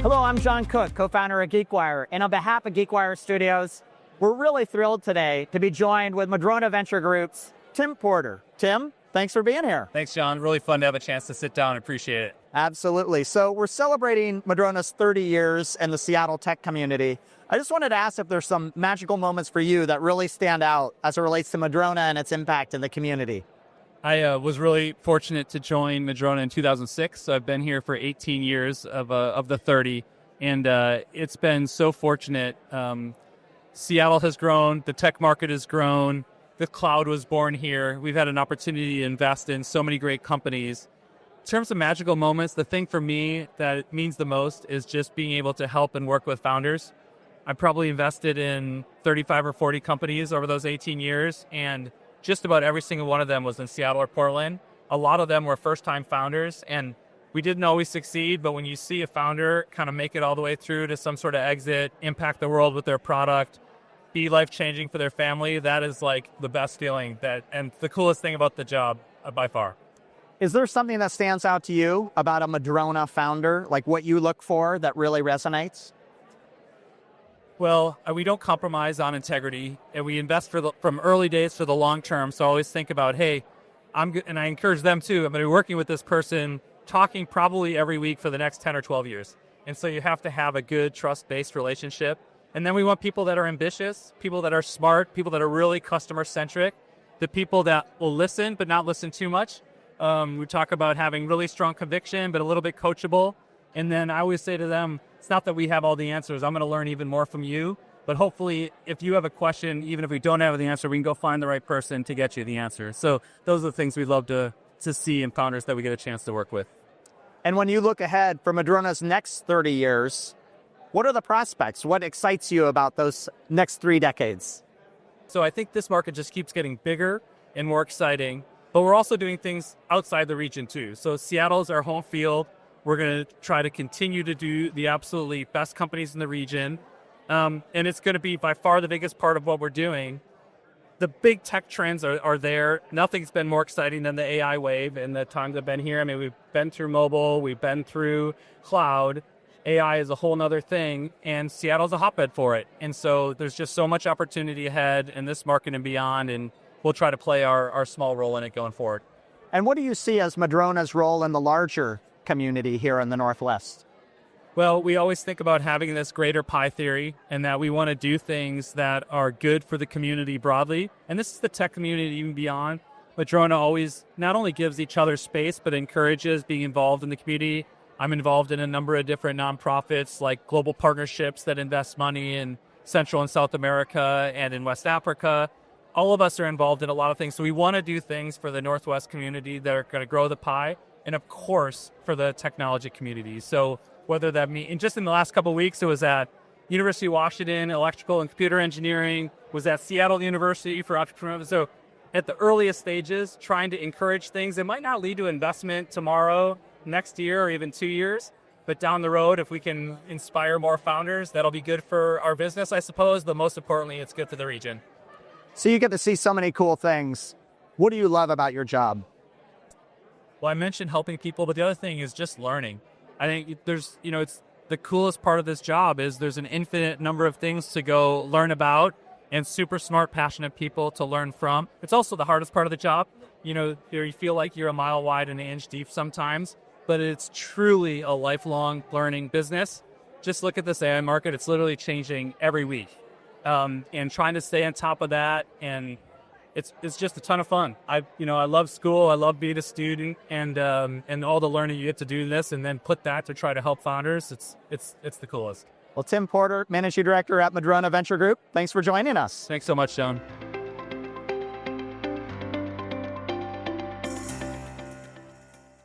Hello, I'm John Cook, co-founder of GeekWire, and on behalf of GeekWire Studios, we're really thrilled today to be joined with Madrona Venture Group's Tim Porter. Tim, thanks for being here. Thanks, John. Really fun to have a chance to sit down. Appreciate it. Absolutely. So we're celebrating Madrona's 30 years in the Seattle tech community. I just wanted to ask if there's some magical moments for you that really stand out as it relates to Madrona and its impact in the community. I was really fortunate to join Madrona in 2006. So I've been here for 18 years of the 30, and it's been so fortunate. Seattle has grown, the tech market has grown, the cloud was born here. We've had an opportunity to invest in so many great companies. In terms of magical moments, the thing for me that means the most is just being able to help and work with founders. I probably invested in 35 or 40 companies over those 18 years, and just about every single one of them was in Seattle or Portland. A lot of them were first-time founders, and we didn't always succeed, but when you see a founder kind of make it all the way through to some sort of exit, impact the world with their product, be life-changing for their family, that is like the best feeling and the coolest thing about the job by far. Is there something that stands out to you about a Madrona founder, like what you look for that really resonates? Well, we don't compromise on integrity, and we invest from early days for the long term. So I always think about, hey, and I encourage them too. I'm going to be working with this person, talking probably every week for the next 10 or 12 years. And so you have to have a good trust-based relationship. And then we want people that are ambitious, people that are smart, people that are really customer-centric, the people that will listen but not listen too much. We talk about having really strong conviction but a little bit coachable. And then I always say to them, it's not that we have all the answers. I'm going to learn even more from you. But hopefully, if you have a question, even if we don't have the answer, we can go find the right person to get you the answer. So those are the things we love to see in founders that we get a chance to work with. And when you look ahead for Madrona's next 30 years, what are the prospects? What excites you about those next 3 decades? So I think this market just keeps getting bigger and more exciting. But we're also doing things outside the region too. So Seattle is our home field. We're going to try to continue to do the absolutely best companies in the region. And it's going to be by far the biggest part of what we're doing. The big tech trends are there. Nothing's been more exciting than the AI wave in the times I've been here. I mean, we've been through mobile, we've been through cloud. AI is a whole nother thing, and Seattle's a hotbed for it. And so there's just so much opportunity ahead in this market and beyond, and we'll try to play our small role in it going forward. And what do you see as Madrona's role in the larger community here in the Northwest? Well, we always think about having this greater pie theory and that we want to do things that are good for the community broadly. And this is the tech community even beyond. Madrona always not only gives each other space, but encourages being involved in the community. I'm involved in a number of different nonprofits like global partnerships that invest money in Central and South America and in West Africa. All of us are involved in a lot of things. So we want to do things for the Northwest community that are going to grow the pie. And of course, for the technology community. So whether that means, and just in the last couple of weeks, it was at University of Washington, electrical and computer engineering, was at Seattle University for entrepreneurs. So at the earliest stages, trying to encourage things that might not lead to investment tomorrow, next year, or even 2 years. But down the road, if we can inspire more founders, that'll be good for our business, I suppose. But most importantly, it's good for the region. So you get to see so many cool things. What do you love about your job? Well, I mentioned helping people, but the other thing is just learning. I think there's, it's the coolest part of this job is there's an infinite number of things to go learn about and super smart, passionate people to learn from. It's also the hardest part of the job. You feel like you're a mile wide and an inch deep sometimes, but it's truly a lifelong learning business. Just look at this AI market. It's literally changing every week. And trying to stay on top of that, and it's just a ton of fun. I love school. I love being a student, and all the learning you get to do this, and then put that to try to help founders. It's the coolest. Well, Tim Porter, Managing Director at Madrona Venture Group, thanks for joining us. Thanks so much, John.